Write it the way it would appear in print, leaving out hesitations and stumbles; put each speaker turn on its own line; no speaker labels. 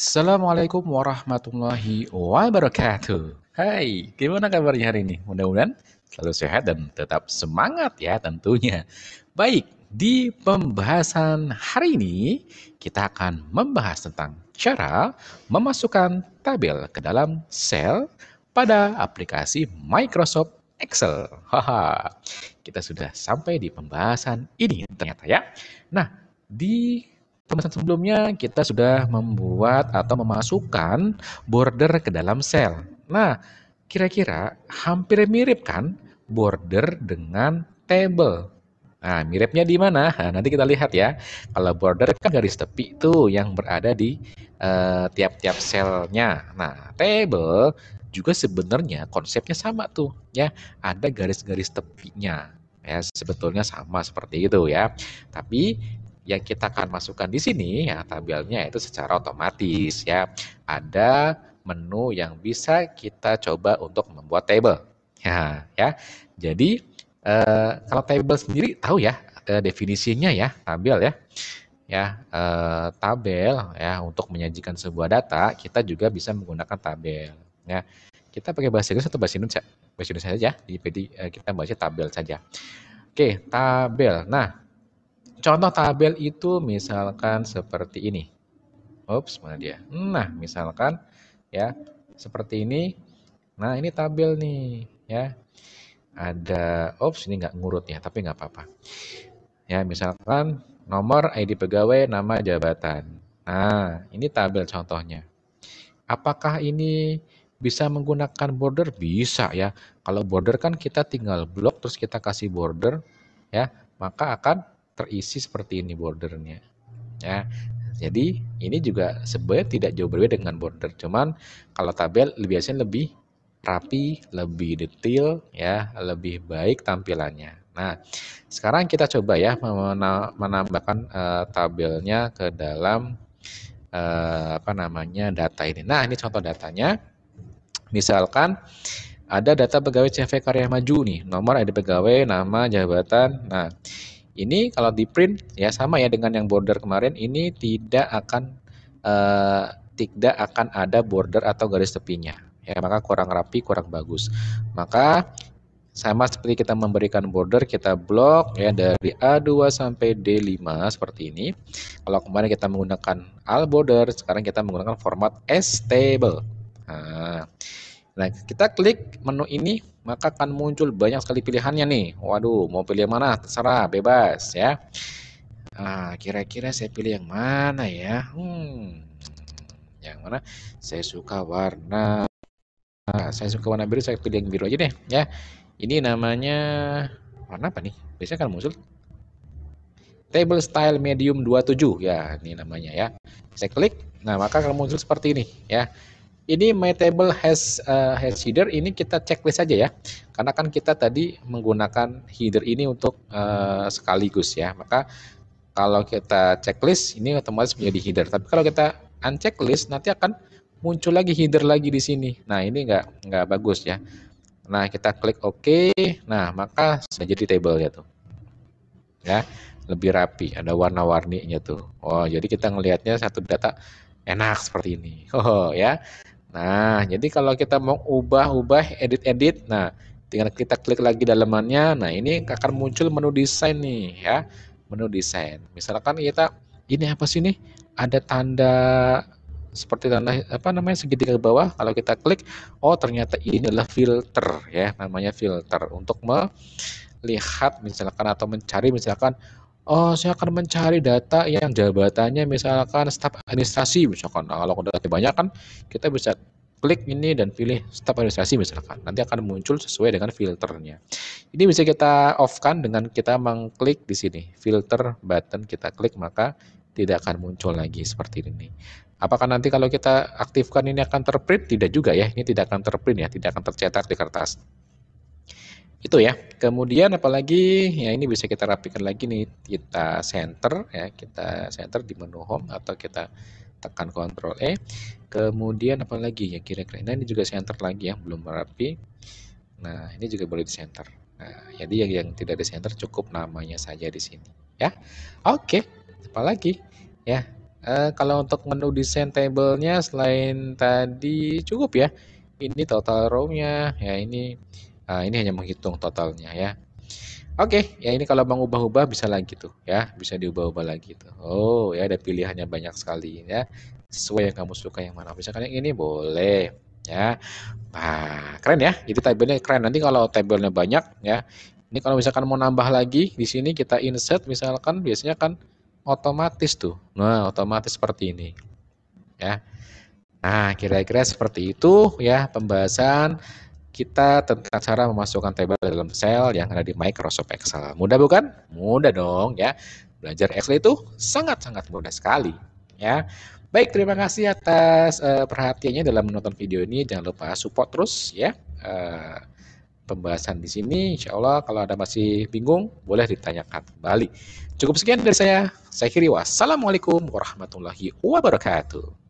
Assalamualaikum warahmatullahi wabarakatuh. Hai, gimana kabarnya hari ini? Mudah-mudahan selalu sehat dan tetap semangat ya tentunya. Baik, di pembahasan hari ini kita akan membahas tentang cara memasukkan tabel ke dalam sel pada aplikasi Microsoft Excel. Haha, kita sudah sampai di pembahasan ini ternyata ya. Nah, di pembahasan sebelumnya kita sudah membuat atau memasukkan border ke dalam sel. Nah, kira-kira hampir mirip kan border dengan table. Nah, miripnya di mana? Nah, nanti kita lihat ya. Kalau border kan garis tepi tuh yang berada di tiap-tiap selnya. Nah, table juga sebenarnya konsepnya sama tuh ya. Ada garis-garis tepinya. Ya, sebetulnya sama seperti itu ya. Tapi yang kita akan masukkan di sini ya tabelnya itu secara otomatis ya. Ada menu yang bisa kita coba untuk membuat table. Ya. Jadi kalau table sendiri tahu ya definisinya ya tabel ya. Tabel ya untuk menyajikan sebuah data kita juga bisa menggunakan tabel ya. Kita pakai bahasa Inggris atau bahasa Indonesia? Bahasa Indonesia saja. Jadi kita bahasnya tabel saja. Oke, tabel. Nah, contoh tabel itu misalkan seperti ini. Ups, mana dia? Nah, misalkan ya seperti ini. Nah, ini tabel nih ya. Ada, ops ini nggak ngurut ya, tapi nggak apa-apa. Ya, misalkan nomor ID pegawai, nama jabatan. Nah, ini tabel contohnya. Apakah ini bisa menggunakan border? Bisa ya. Kalau border kan kita tinggal blok terus kita kasih border ya, maka akan terisi seperti ini bordernya. Ya. Jadi ini juga sebenarnya tidak jauh berbeda dengan border, cuman kalau tabel biasanya lebih rapi, lebih detail ya, lebih baik tampilannya. Nah, sekarang kita coba ya menambahkan tabelnya ke dalam data ini. Nah, ini contoh datanya. Misalkan ada data pegawai CV Karya Maju nih, nomor ID pegawai, nama, jabatan. Nah, ini kalau di print ya sama ya dengan yang border kemarin, ini eh, tidak akan ada border atau garis tepinya. Ya, maka kurang rapi, kurang bagus. Maka sama seperti kita memberikan border, kita blok ya dari A2 sampai D5 seperti ini. Kalau kemarin kita menggunakan all border, sekarang kita menggunakan format S-table. Nah, kita klik menu ini, maka akan muncul banyak sekali pilihannya nih. Waduh, mau pilih yang mana? Terserah, bebas ya. Kira-kira saya pilih yang mana ya? Yang mana? Saya suka warna. Saya suka warna biru, saya pilih yang biru aja deh ya. Ini namanya warna apa nih? Biasanya kan muncul table style medium 27 ya, ini namanya ya. Saya klik, nah maka akan muncul seperti ini ya. Ini my table has header, ini kita checklist saja ya. Karena kan kita tadi menggunakan header ini untuk sekaligus ya. Maka kalau kita checklist ini otomatis menjadi header. Tapi kalau kita unchecklist nanti akan muncul lagi header lagi di sini. Nah, ini nggak bagus ya. Nah, kita klik OK. Nah, maka sudah jadi table ya tuh. Ya, lebih rapi, ada warna-warninya tuh. Oh, jadi kita ngelihatnya satu data enak seperti ini. Oh, ya. Nah, jadi kalau kita mau ubah-ubah, edit-edit, nah tinggal kita klik lagi dalamannya. Nah, ini akan muncul menu desain nih ya. Menu desain. Misalkan kita ini apa sih nih? Ada tanda seperti tanda apa namanya segitiga ke bawah. Kalau kita klik, oh ternyata ini adalah filter ya, namanya filter untuk melihat misalkan atau mencari misalkan oh, saya akan mencari data yang jabatannya misalkan staf administrasi misalkan. Nah, kalau data banyak kan kita bisa klik ini dan pilih staf administrasi misalkan. Nanti akan muncul sesuai dengan filternya. Ini bisa kita off-kan dengan kita mengklik di sini. Filter button kita klik maka tidak akan muncul lagi seperti ini. Apakah nanti kalau kita aktifkan ini akan terprint? Tidak juga ya. Ini tidak akan terprint ya, tidak akan tercetak di kertas. Itu ya. Kemudian apalagi ya ini bisa kita rapikan lagi nih, kita center ya, kita center di menu home atau kita tekan Ctrl E. Kemudian apalagi ya kira-kira. Nah, ini juga center lagi ya, belum rapi. Nah, ini juga boleh di center. Nah, jadi yang tidak di center cukup namanya saja di sini ya. Oke, apalagi ya. Kalau untuk menu desain tabelnya selain tadi cukup ya. Ini total row-nya, ya ini hanya menghitung totalnya ya. Oke, ya ini kalau mau ubah-ubah bisa lagi tuh ya, bisa diubah-ubah lagi tuh. Oh ya ada pilihannya banyak sekali ya. Sesuai yang kamu suka yang mana. Misalkan yang ini boleh ya. Nah, keren ya. Jadi tabelnya keren. Nanti kalau tabelnya banyak ya. Ini kalau misalkan mau nambah lagi di sini kita insert misalkan biasanya kan otomatis tuh. Nah, otomatis seperti ini ya. Nah, kira-kira seperti itu ya pembahasan kita tentang cara memasukkan tabel dalam Excel yang ada di Microsoft Excel. Mudah bukan? Mudah dong ya. Belajar Excel itu sangat-sangat mudah sekali ya. Baik, terima kasih atas perhatiannya dalam menonton video ini. Jangan lupa support terus ya pembahasan di sini. Insya Allah kalau ada masih bingung boleh ditanyakan kembali. Cukup sekian dari saya. Saya kiri wassalamualaikum warahmatullahi wabarakatuh.